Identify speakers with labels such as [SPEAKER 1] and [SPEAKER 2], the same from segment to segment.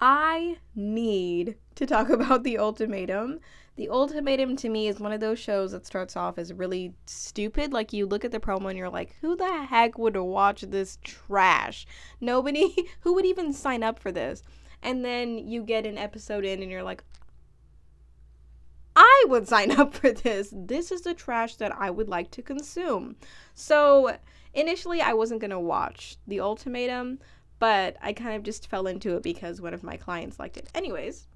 [SPEAKER 1] I need to talk about The Ultimatum. The Ultimatum to me is one of those shows that starts off as really stupid. Like, you look at the promo and you're like, who the heck would watch this trash? Nobody. Who would even sign up for this? And then you get an episode in and you're like, I would sign up for this. This is the trash that I would like to consume. So initially I wasn't going to watch The Ultimatum, but I kind of just fell into it because one of my clients liked it. Anyways,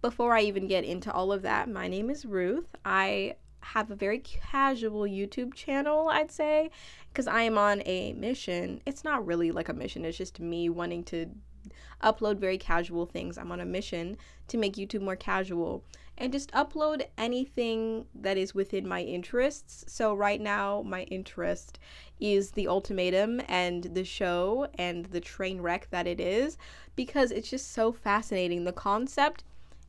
[SPEAKER 1] before I even get into all of that, my name is Ruth. I have a very casual YouTube channel, I'd say, because I am on a mission. It's not really like a mission. It's just me wanting to upload very casual things. I'm on a mission to make YouTube more casual and just upload anything that is within my interests. So right now my interest is The Ultimatum and the show and the train wreck that it is, because it's just so fascinating. The concept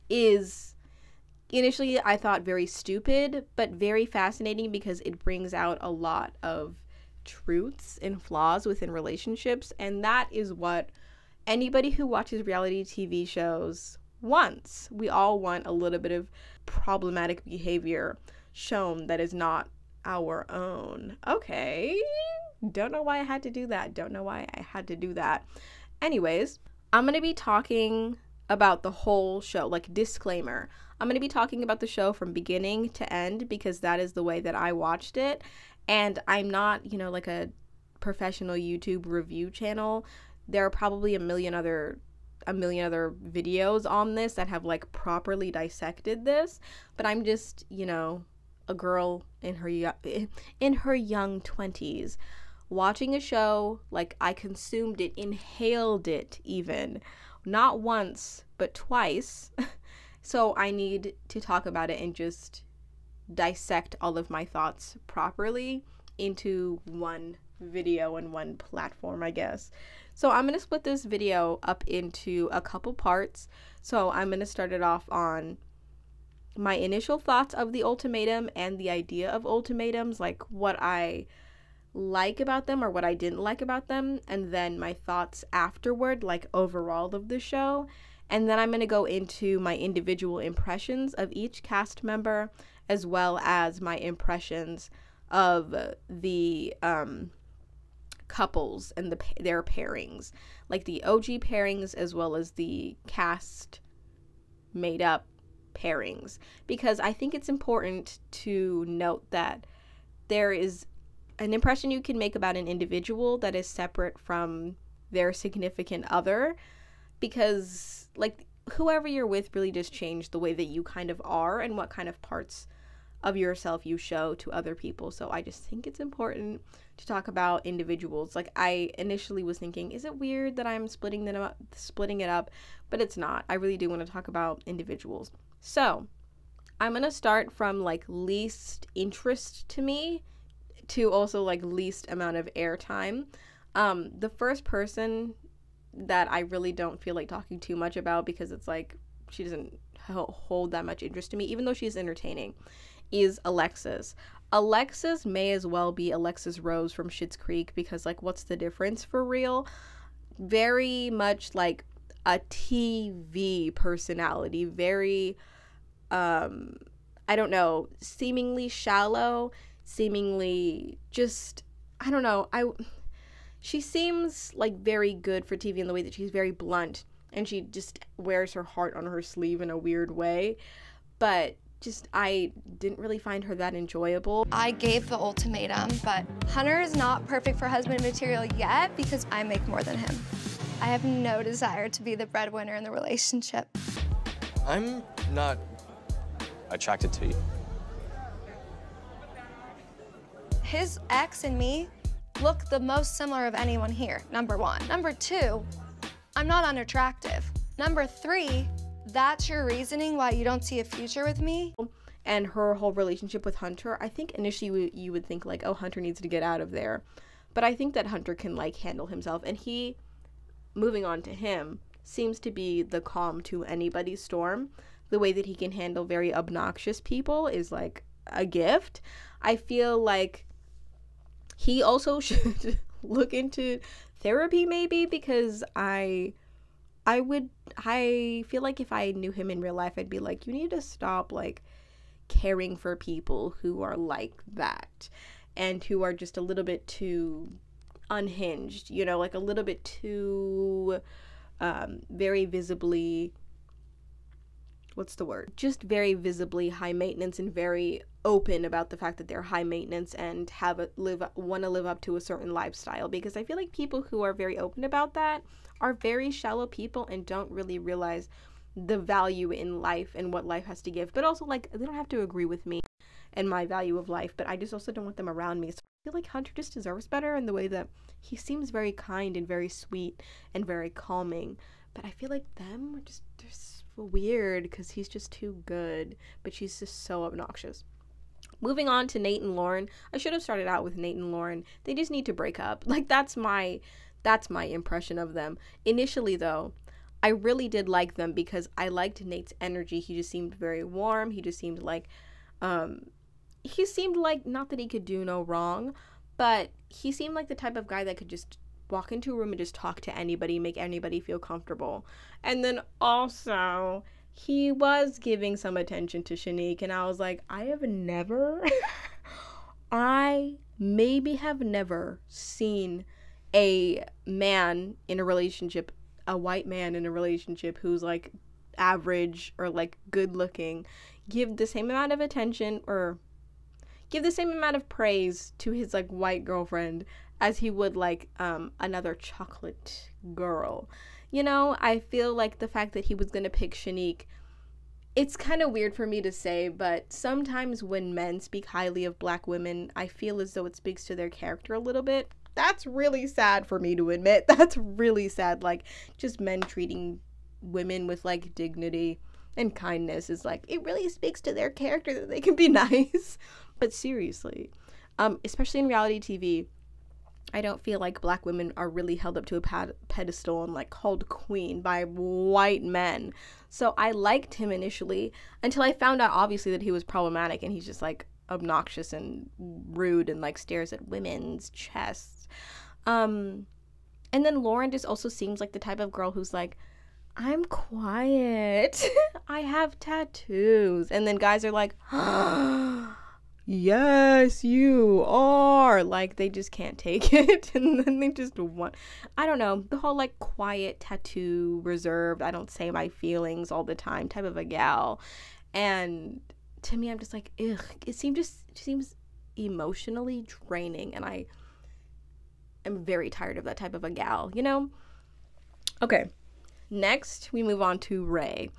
[SPEAKER 1] is, initially I thought, very stupid, but very fascinating because it brings out a lot of truths and flaws within relationships, and that is what anybody who watches reality TV shows wants. We all want a little bit of problematic behavior shown that is not our own. Okay, don't know why I had to do that. Anyways, I'm gonna be talking about the whole show. Like, disclaimer, I'm gonna be talking about the show from beginning to end because that is the way that I watched it, and I'm not, like a professional YouTube review channel. There are probably a million other videos on this that have like properly dissected this, but I'm just, a girl in her young 20s watching a show. Like, I consumed it, inhaled it, even not once but twice. So I need to talk about it and just dissect all of my thoughts properly into one video and one platform, I guess. So I'm going to split this video up into a couple parts. So I'm going to start it off on my initial thoughts of The Ultimatum and the idea of ultimatums, like what I like about them or what I didn't like about them, and then my thoughts afterward, like overall of the show. And then I'm going to go into my individual impressions of each cast member, as well as my impressions of the couples and their pairings, like the OG pairings as well as the cast made up pairings, because I think it's important to note that there is an impression you can make about an individual that is separate from their significant other, because like whoever you're with really does change the way that you kind of are and what kind of parts of yourself you show to other people. So I just think it's important to talk about individuals. Like, I initially was thinking, is it weird that I'm splitting it up? But it's not. I really do want to talk about individuals. So I'm going to start from like least interest to me to also like least amount of airtime. The first person that I really don't feel like talking too much about, because it's like she doesn't hold that much interest to me, even though she's entertaining, is Alexis. Alexis may as well be Alexis Rose from Schitt's Creek, because like, what's the difference for real? Very much like a TV personality, very I don't know, seemingly shallow, seemingly just, I don't know, she seems like very good for TV in the way that she's very blunt and she just wears her heart on her sleeve in a weird way, but just I didn't really find her that enjoyable.
[SPEAKER 2] I gave the ultimatum, but Hunter is not perfect for husband material yet because I make more than him. I have no desire to be the breadwinner in the relationship.
[SPEAKER 3] I'm not attracted to you.
[SPEAKER 2] His ex and me look the most similar of anyone here, number one. Number two, I'm not unattractive. Number three, that's your reasoning why you don't see a future with me?
[SPEAKER 1] And her whole relationship with Hunter, I think initially you would think like, oh, Hunter needs to get out of there. But I think that Hunter can like handle himself, and he, moving on to him, seems to be the calm to anybody's storm. The way that he can handle very obnoxious people is like a gift. I feel like he also should look into therapy maybe, because I I feel like if I knew him in real life, I'd be like, you need to stop like caring for people who are like that and who are just a little bit too unhinged, you know, like a little bit too very visibly, what's the word? Just very visibly high maintenance and very open about the fact that they're high maintenance and want to live up to a certain lifestyle. Because I feel like people who are very open about that are very shallow people and don't really realize the value in life and what life has to give. But also, like, they don't have to agree with me and my value of life, but I just also don't want them around me. So I feel like Hunter just deserves better in the way that he seems very kind and very sweet and very calming. But I feel like them are just, they're so weird because he's just too good, but she's just so obnoxious. Moving on to Nate and Lauren. I should have started out with Nate and Lauren. They just need to break up. Like, that's my impression of them. Initially, though, I really did like them because I liked Nate's energy. He just seemed very warm. He just seemed like, not that he could do no wrong, but he seemed like the type of guy that could just walk into a room and just talk to anybody, make anybody feel comfortable. And then also, he was giving some attention to Shanique, and I was like, I maybe have never seen a man in a relationship, a white man in a relationship who's like average or like good looking, give the same amount of attention or give the same amount of praise to his like white girlfriend as he would like another chocolate girl. You know, I feel like the fact that he was gonna pick Shanique, it's kind of weird for me to say, but sometimes when men speak highly of black women, I feel as though it speaks to their character a little bit. That's really sad for me to admit. That's really sad. Like, just men treating women with like dignity and kindness is like, it really speaks to their character that they can be nice. But seriously, especially in reality TV, I don't feel like black women are really held up to a pedestal and like called queen by white men. So I liked him initially until I found out obviously that he was problematic and he's just like obnoxious and rude and like stares at women's chests. And then Lauren just also seems like the type of girl who's like, I'm quiet. I have tattoos. And then guys are like, yes, you are. Like, they just can't take it. And then they just want, I don't know, the whole like quiet, tattoo, reserved, I don't say my feelings all the time type of a gal. And to me, I'm just like, ugh, it seems emotionally draining. And I am very tired of that type of a gal, you know? Okay. Next, we move on to Ray.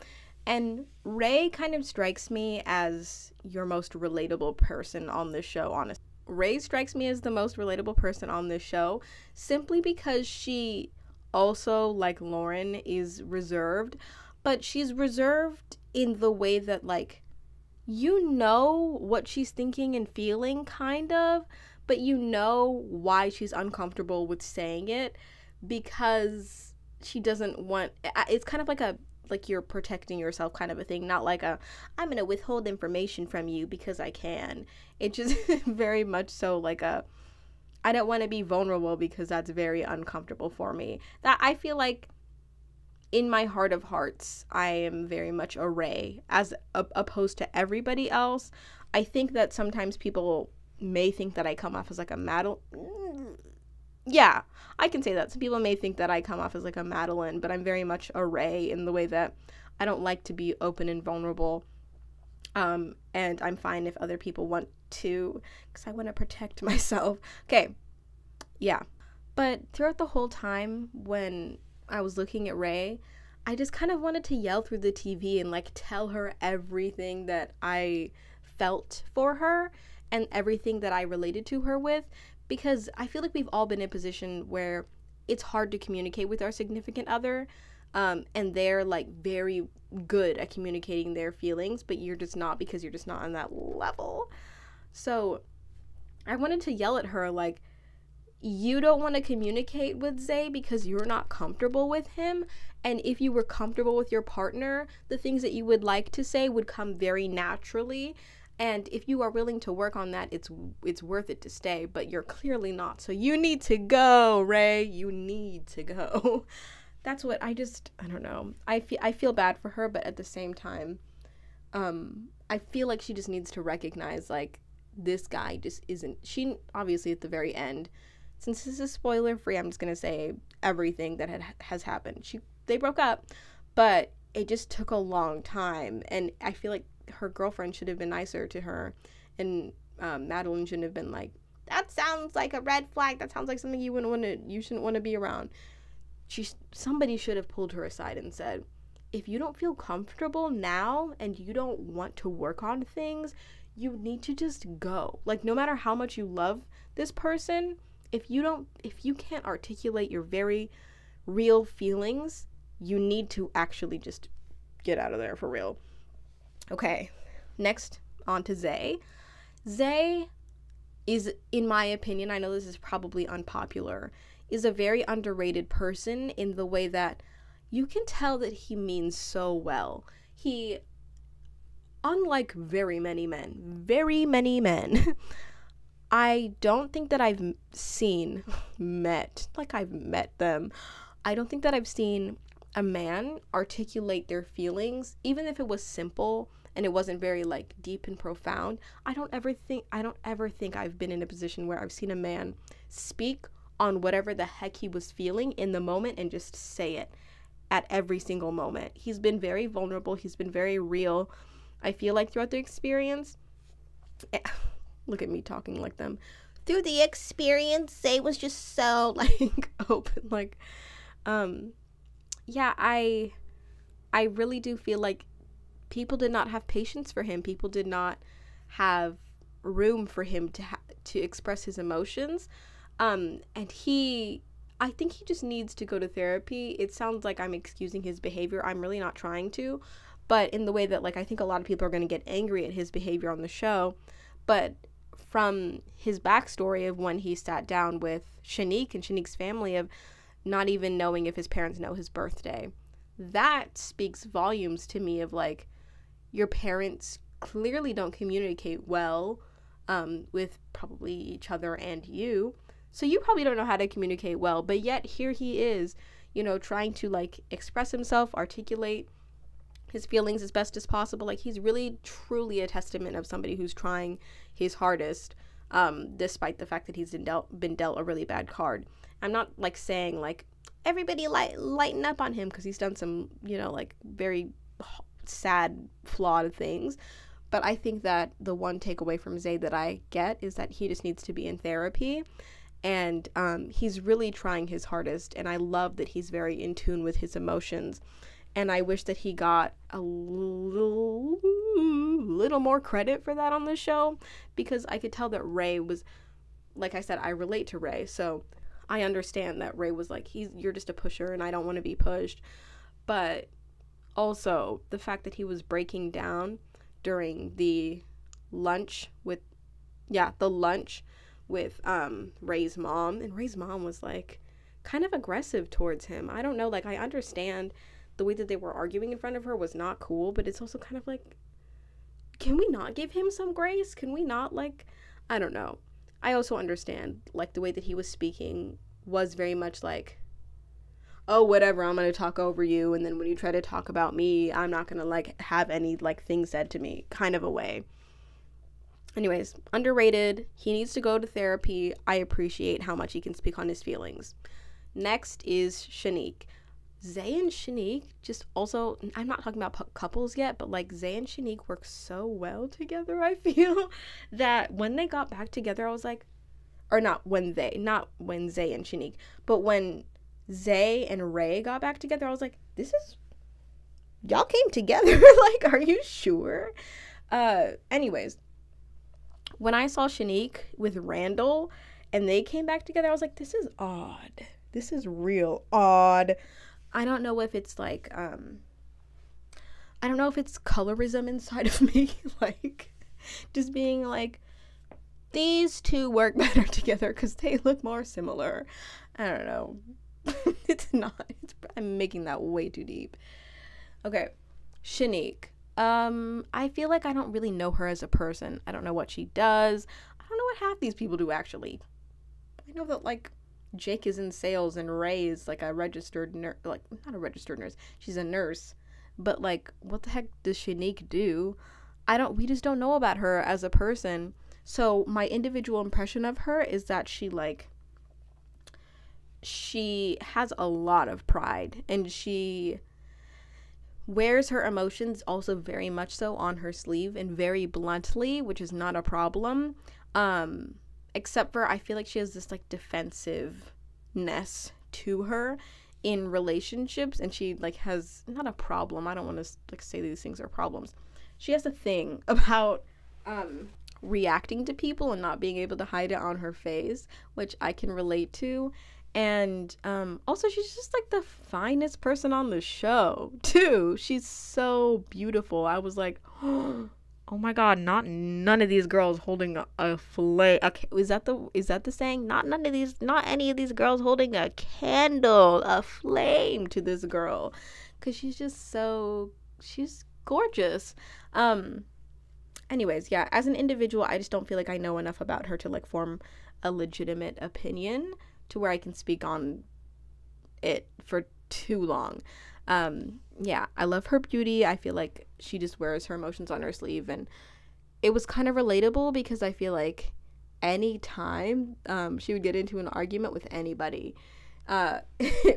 [SPEAKER 1] And Ray kind of strikes me as your most relatable person on this show, honestly. Ray strikes me as the most relatable person on this show simply because she also, like Lauren, is reserved. But she's reserved in the way that, like, you know what she's thinking and feeling, kind of, but you know why she's uncomfortable with saying it because she doesn't want, it's kind of like you're protecting yourself kind of a thing, not like I'm going to withhold information from you because I can. It just very much so like I don't want to be vulnerable because that's very uncomfortable for me. That I feel like in my heart of hearts, I am very much a Ray as opposed to everybody else. I think that sometimes people may think that I come off as like a Madeline. Yeah, I can say that. Some people may think that I come off as like a Madeline, but I'm very much a Ray in the way that I don't like to be open and vulnerable. And I'm fine if other people want to, because I want to protect myself. Okay, yeah. But throughout the whole time when I was looking at Ray, I just kind of wanted to yell through the TV and like tell her everything that I felt for her and everything that I related to her with. Because I feel like we've all been in a position where it's hard to communicate with our significant other, and they're like very good at communicating their feelings, but you're just not because you're just not on that level. So I wanted to yell at her like, you don't want to communicate with Zay because you're not comfortable with him, and if you were comfortable with your partner, the things that you would like to say would come very naturally. And if you are willing to work on that, it's worth it to stay, but you're clearly not. So you need to go, Ray. You need to go. that's what I don't know. I feel bad for her, but at the same time, I feel like she just needs to recognize, like, this guy just isn't, she, obviously at the very end, since this is spoiler free, I'm just gonna say everything that has happened. They broke up, but it just took a long time, and I feel like her girlfriend should have been nicer to her, and Madeline shouldn't have been like, that sounds like a red flag, that sounds like something you shouldn't want to be around. Somebody should have pulled her aside and said, if you don't feel comfortable now and you don't want to work on things, you need to just go. Like, no matter how much you love this person, if you can't articulate your very real feelings, you need to actually just get out of there for real. Okay, next on to Zay. Zay is, in my opinion, I know this is probably unpopular, is a very underrated person in the way that you can tell that he means so well. He, unlike very many men, I don't think that I've met them. I don't think that I've seen a man articulate their feelings, even if it was simple and it wasn't very, like, deep and profound. I don't ever think I've been in a position where I've seen a man speak on whatever the heck he was feeling in the moment and just say it at every single moment. He's been very vulnerable. He's been very real. I feel like throughout the experience, look at me talking like them. Through the experience, Zay was just so, like, open. Like, yeah, I really do feel like people did not have patience for him. People did not have room for him to express his emotions. And I think he just needs to go to therapy. It sounds like I'm excusing his behavior. I'm really not trying to, but in the way that, like, I think a lot of people are going to get angry at his behavior on the show. But from his backstory of when he sat down with Shanique and Shanique's family, of not even knowing if his parents know his birthday, that speaks volumes to me of, like, your parents clearly don't communicate well with probably each other and you. So you probably don't know how to communicate well, but yet here he is, trying to, like, express himself, articulate his feelings as best as possible. Like, he's really truly a testament of somebody who's trying his hardest, despite the fact that he's been dealt a really bad card. I'm not, like, saying, like, everybody lighten up on him, because he's done some, like, very sad, flawed things. But I think that the one takeaway from Zay that I get is that he just needs to be in therapy. And he's really trying his hardest, and I love that he's very in tune with his emotions. And I wish that he got a little more credit for that on the show, because I could tell that Ray was, like I said, I relate to Ray, so I understand that Ray was like, you're just a pusher and I don't want to be pushed. But also the fact that he was breaking down during the lunch with Ray's mom, and Ray's mom was, like, kind of aggressive towards him. I don't know, like, I understand the way that they were arguing in front of her was not cool, but it's also kind of like, can we not give him some grace? Can we not, like, I don't know. I also understand, like, the way that he was speaking was very much like, oh, whatever, I'm gonna talk over you, and then when you try to talk about me, I'm not gonna, like, have any, like, things said to me, kind of a way. Anyways, underrated. He needs to go to therapy. I appreciate how much he can speak on his feelings. Next is Shanique. Zay and Shanique just also, I'm not talking about couples yet, but, like, Zay and Shanique work so well together, I feel, that when they got back together, I was like, or not when Zay and Shanique, but when Zay and Ray got back together, I was like, y'all came together? Like, are you sure? Anyways, when I saw Shanique with Randall and they came back together, I was like, this is odd. This is real odd. I don't know if it's, like, I don't know if it's colorism inside of me, like, just being like, these two work better together because they look more similar. I don't know. It's not. I'm making that way too deep. Okay, Shanique. I feel like I don't really know her as a person. I don't know what she does. I don't know what half these people do, actually. I know that, like, Jake is in sales and Ray is like a registered nurse, like not a registered nurse, she's a nurse, but like what the heck does Shanique do? We just don't know about her as a person. So my individual impression of her is that she has a lot of pride, and she wears her emotions also very much so on her sleeve and very bluntly, which is not a problem. Except for I feel like she has this like defensiveness to her in relationships, and she like has not a problem. I don't want to like say these things are problems. She has a thing about reacting to people and not being able to hide it on her face, which I can relate to. And also she's just like the finest person on the show too. She's so beautiful. I was like, oh my god, none of these girls holding a flame. Okay, is that the saying? Not any of these girls holding a candle, a flame to this girl, because she's gorgeous. Anyways, yeah, as an individual, I just don't feel like I know enough about her to like form a legitimate opinion to where I can speak on it for too long. Yeah, I love her beauty. I feel like she just wears her emotions on her sleeve, and it was kind of relatable because I feel like anytime she would get into an argument with anybody,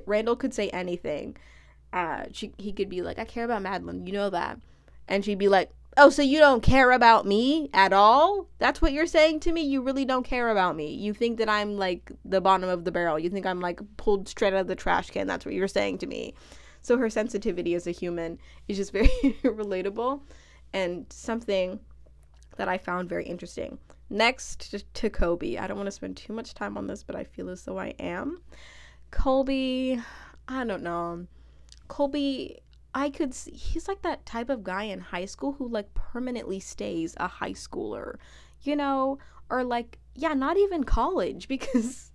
[SPEAKER 1] Randall could say anything. He could be like, I care about Madeline, you know that. And she'd be like, oh, so you don't care about me at all? That's what you're saying to me? You really don't care about me? You think that I'm like the bottom of the barrel? You think I'm like pulled straight out of the trash can? That's what you're saying to me? So her sensitivity as a human is just very relatable, and something that I found very interesting. Next to Colby. I don't want to spend too much time on this, but I feel as though I am. Colby, I don't know. Colby, I could see, he's like that type of guy in high school who like permanently stays a high schooler, you know, or like, yeah, not even college, because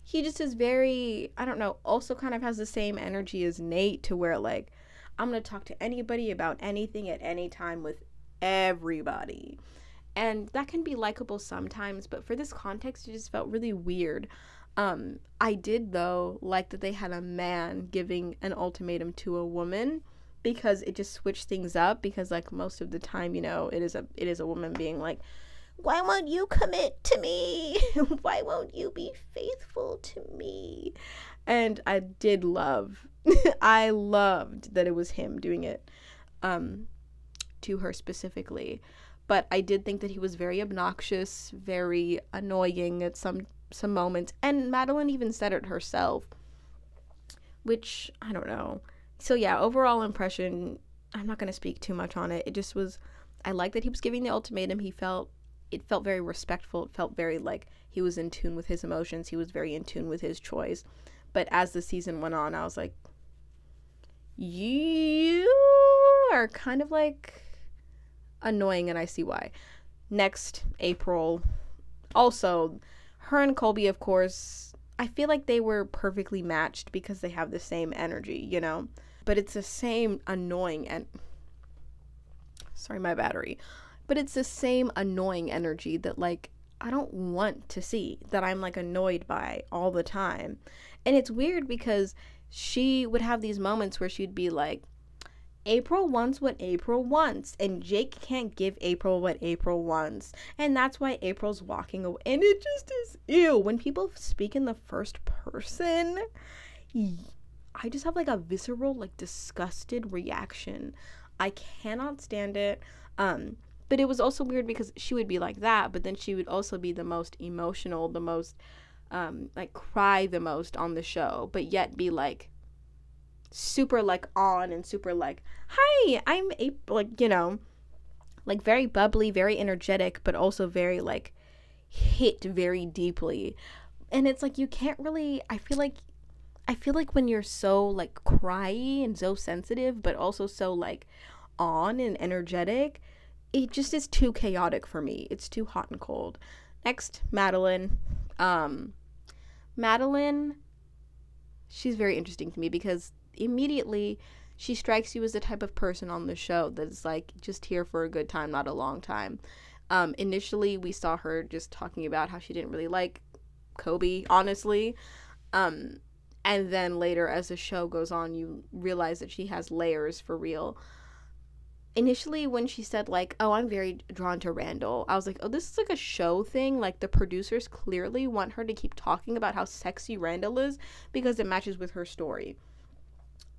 [SPEAKER 1] he just is very, I don't know, also kind of has the same energy as Nate, to where like, I'm going to talk to anybody about anything at any time with everybody. And that can be likable sometimes, but for this context, it just felt really weird. I did, though, like that they had a man giving an ultimatum to a woman, because it just switched things up, because like most of the time, you know, it is a woman being like, why won't you commit to me? Why won't you be faithful to me? And I did love, I loved that it was him doing it to her specifically. But I did think that he was very obnoxious, very annoying at some moments. And Madeline even said it herself, which, I don't know. So yeah, overall impression, I'm not going to speak too much on it. It just was, I like that he was giving the ultimatum. It felt very respectful. It felt very like he was in tune with his emotions. He was very in tune with his choice. But as the season went on, I was like, you are kind of like annoying, and I see why. Next, April. Also, her and Colby, of course, I feel like they were perfectly matched because they have the same energy, you know? But it's the same annoying and... Sorry, my battery. But it's the same annoying energy that, like, I don't want to see, that I'm, like, annoyed by all the time. And it's weird because she would have these moments where she'd be like, April wants what April wants, and Jake can't give April what April wants, and that's why April's walking away. And it just is ew. When people speak in the first person, I just have like a visceral, like disgusted reaction. I cannot stand it. But it was also weird because she would be like that, but then she would also be the most emotional, the most like cry the most on the show, but yet be like super like on and super like, hi, I'm April, like, you know, like very bubbly, very energetic, but also very like hit very deeply. And it's like, you can't really, I feel like when you're so like cryy and so sensitive, but also so like on and energetic, it just is too chaotic for me. It's too hot and cold. Next, Madeline. Madeline, she's very interesting to me because immediately she strikes you as the type of person on the show that's like just here for a good time, not a long time. Initially we saw her just talking about how she didn't really like Kobe, honestly, And then later, as the show goes on, you realize that she has layers for real. Initially, when she said, like, oh, I'm very drawn to Randall, I was like, oh, this is like a show thing. Like, the producers clearly want her to keep talking about how sexy Randall is because it matches with her story.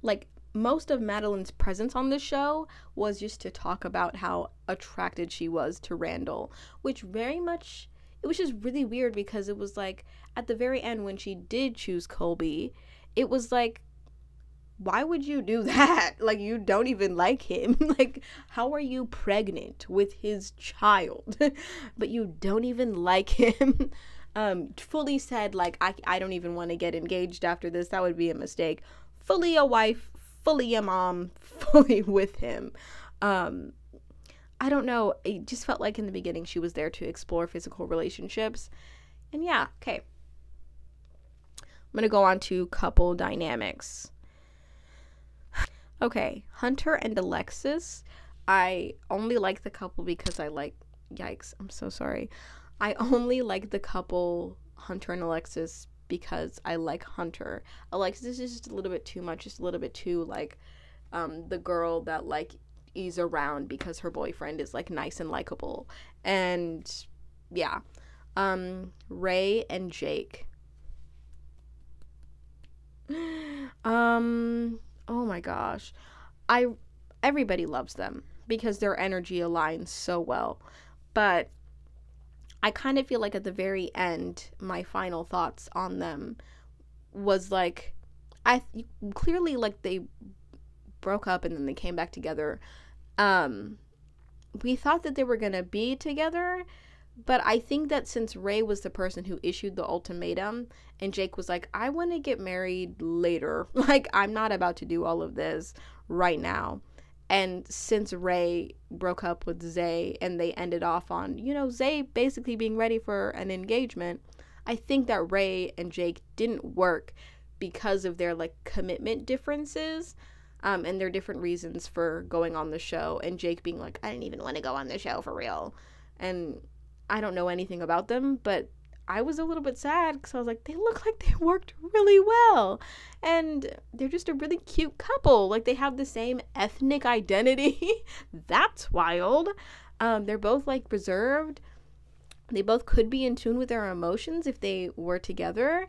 [SPEAKER 1] Like, most of Madeline's presence on this show was just to talk about how attracted she was to Randall, which very much, it was just really weird because it was like, at the very end when she did choose Colby, it was like, why would you do that? Like, you don't even like him. Like, how are you pregnant with his child? But you don't even like him. Fully said, like, I don't even want to get engaged after this. That would be a mistake. Fully a wife, fully a mom, fully with him. I don't know. It just felt like in the beginning she was there to explore physical relationships. And yeah, okay. I'm going to go on to couple dynamics. Okay, Hunter and Alexis. I only like the couple because I like, yikes, I'm so sorry. I only like the couple, Hunter and Alexis, because I like Hunter. Alexis is just a little bit too much, just a little bit too, like, the girl that, like, is around because her boyfriend is, like, nice and likable. And, yeah. Ray and Jake. Oh my gosh. Everybody loves them because their energy aligns so well. But I kind of feel like at the very end, my final thoughts on them was like, clearly, like, they broke up and then they came back together. We thought that they were gonna be together, but I think that since Ray was the person who issued the ultimatum and Jake was like, I want to get married later. Like, I'm not about to do all of this right now. And since Ray broke up with Zay and they ended off on, you know, Zay basically being ready for an engagement, I think that Ray and Jake didn't work because of their, like, commitment differences, and their different reasons for going on the show. And Jake being like, I didn't even want to go on the show for real. And I don't know anything about them, but I was a little bit sad because I was like, they look like they worked really well. And they're just a really cute couple. Like, they have the same ethnic identity. That's wild. They're both, like, reserved. They both could be in tune with their emotions if they were together.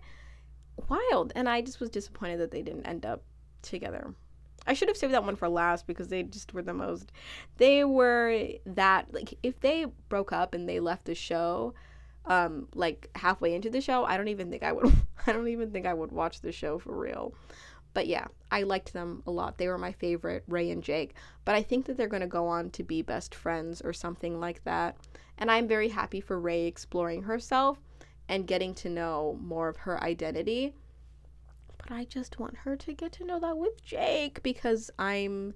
[SPEAKER 1] Wild. And I just was disappointed that they didn't end up together. I should have saved that one for last because they just were the most, they were that, like, if they broke up and they left the show, like, halfway into the show, I don't even think I would watch the show for real. But yeah, I liked them a lot. They were my favorite, Ray and Jake. But I think that they're going to go on to be best friends or something like that. And I'm very happy for Ray exploring herself and getting to know more of her identity. But I just want her to get to know that with Jake because I'm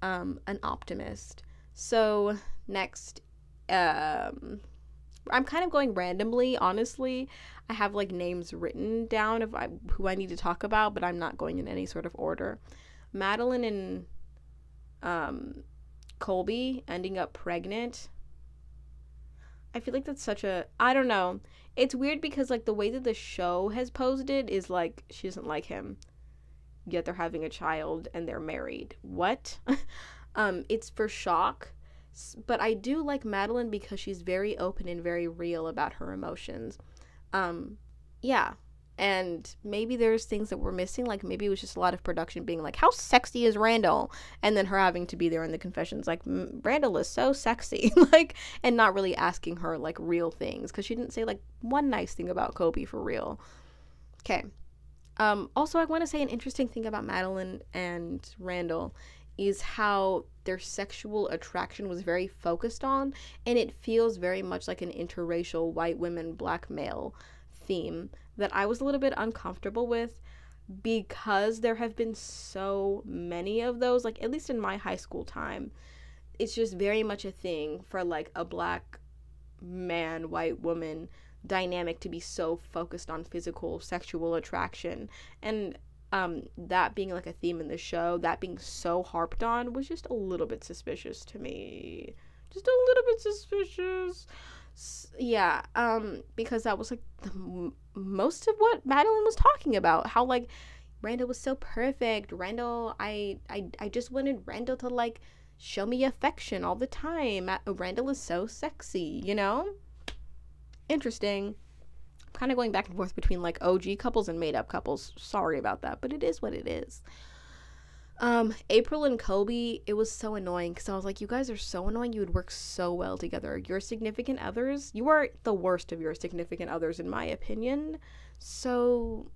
[SPEAKER 1] an optimist. So next, I'm kind of going randomly, honestly. I have, like, names written down of who I need to talk about, but I'm not going in any sort of order. Madeline and Colby ending up pregnant. I feel like that's such a, I don't know. It's weird because, like, the way that the show has posed it is, like, she doesn't like him, yet they're having a child and they're married. What? It's for shock. But I do like Madeline because she's very open and very real about her emotions. Yeah. And maybe there's things that we're missing. Like, maybe it was just a lot of production being like, how sexy is Randall? And then her having to be there in the confessions like, Randall is so sexy. Like, and not really asking her, like, real things. Because she didn't say, like, one nice thing about Kobe for real. Okay. Also, I want to say an interesting thing about Madeline and Randall is how their sexual attraction was very focused on. And it feels very much like an interracial white women, black male theme that I was a little bit uncomfortable with because there have been so many of those, like, at least in my high school time. It's just very much a thing for, like, a black man, white woman dynamic to be so focused on physical sexual attraction. And that being, like, a theme in the show, that being so harped on was just a little bit suspicious to me. Just a little bit suspicious. Yeah, because that was like most of what Madeline was talking about. How like Randall was so perfect. Randall, I just wanted Randall to like show me affection all the time. Randall is so sexy, you know? Interesting. Kind of going back and forth between like OG couples and made up couples. Sorry about that, but it is what it is. April and Kobe, it was so annoying because I was like, you guys are so annoying. You would work so well together. Your significant others, you are the worst of your significant others, in my opinion. So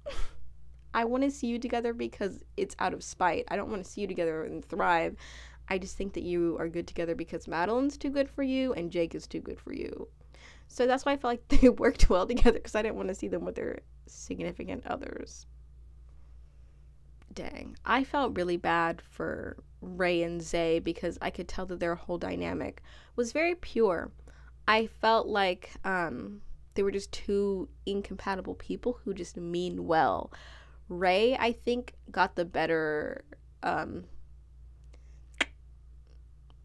[SPEAKER 1] I want to see you together because it's out of spite. I don't want to see you together and thrive. I just think that you are good together because Madeline's too good for you and Jake is too good for you. So that's why I felt like they worked well together, because I didn't want to see them with their significant others. Dang. I felt really bad for Ray and Zay because I could tell that their whole dynamic was very pure. I felt like they were just two incompatible people who just mean well. Ray, I think, got the better...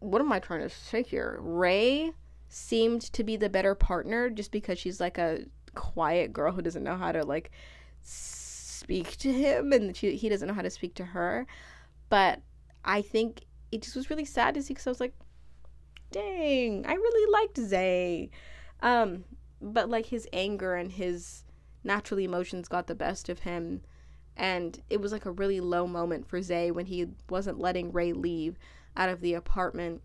[SPEAKER 1] what am I trying to say here? Ray seemed to be the better partner just because she's like a quiet girl who doesn't know how to like speak to him, and he doesn't know how to speak to her. But I think it just was really sad to see, because I was like, dang, I really liked Zay. But like his anger and his natural emotions got the best of him, and it was like a really low moment for Zay when he wasn't letting Ray leave out of the apartment,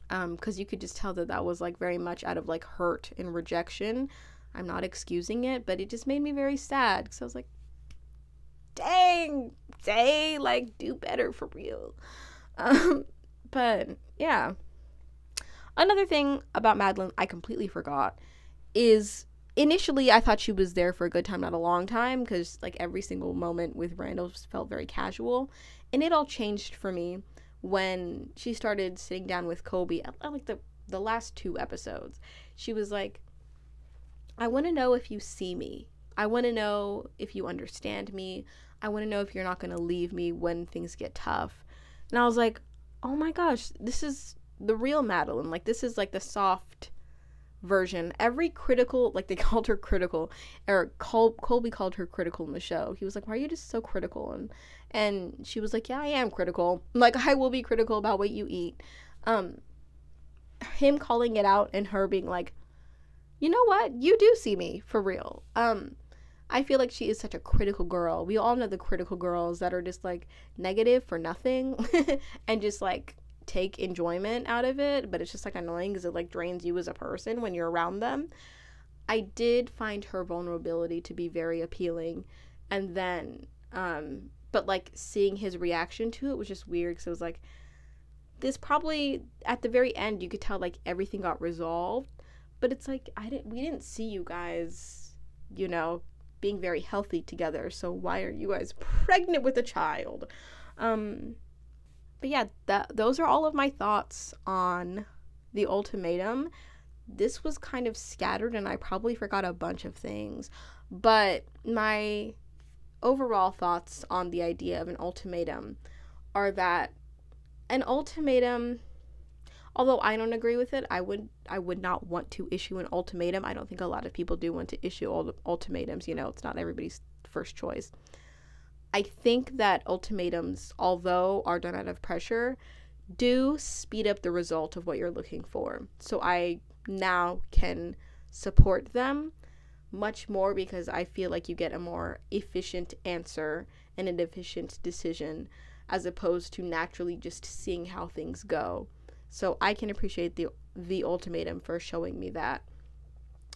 [SPEAKER 1] because you could just tell that was like very much out of like hurt and rejection. I'm not excusing it, but it just made me very sad, because I was like, dang, Zay, like, do better for real. But yeah, another thing about Madeline I completely forgot is, initially I thought she was there for a good time, not a long time, because like every single moment with Randall felt very casual, and it all changed for me when she started sitting down with Kobe at like the last 2 episodes. She was like, I want to know if you see me. I want to know if you understand me. I want to know if you're not going to leave me when things get tough. And I was like, oh my gosh, this is the real Madeline. Like, this is like the soft version. Every critical, like they called her critical, or Colby called her critical in the show. He was like, why are you just so critical? And she was like, yeah, I am critical. Like, I will be critical about what you eat. Him calling it out and her being like, you know what? You do see me, for real. I feel like she is such a critical girl. We all know the critical girls that are just like negative for nothing and just like take enjoyment out of it, but it's just like annoying because it like drains you as a person when you're around them. I did find her vulnerability to be very appealing, and then but like seeing his reaction to it was just weird, because it was like, this probably at the very end you could tell like everything got resolved, but it's like we didn't see you guys, you know, being very healthy together, so why are you guys pregnant with a child? But yeah, those are all of my thoughts on the Ultimatum. This was kind of scattered and I probably forgot a bunch of things, but my overall thoughts on the idea of an ultimatum are that an ultimatum, although I don't agree with it, I would not want to issue an ultimatum. I don't think a lot of people do want to issue ultimatums, you know, it's not everybody's first choice. I think that ultimatums, although are done out of pressure, do speed up the result of what you're looking for. So I now can support them much more, because I feel like you get a more efficient answer and an efficient decision, as opposed to naturally just seeing how things go. So I can appreciate the ultimatum for showing me that,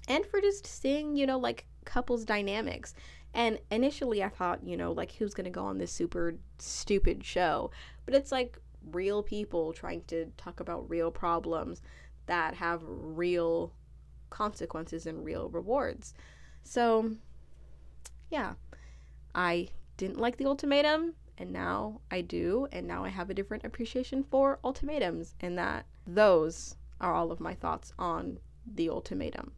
[SPEAKER 1] and for just seeing, you know, like couples dynamics. And initially I thought, you know, like, who's gonna go on this super stupid show? But it's like real people trying to talk about real problems that have real consequences and real rewards. So yeah, I didn't like the ultimatum, and now I do, and now I have a different appreciation for ultimatums, and that those are all of my thoughts on the ultimatum.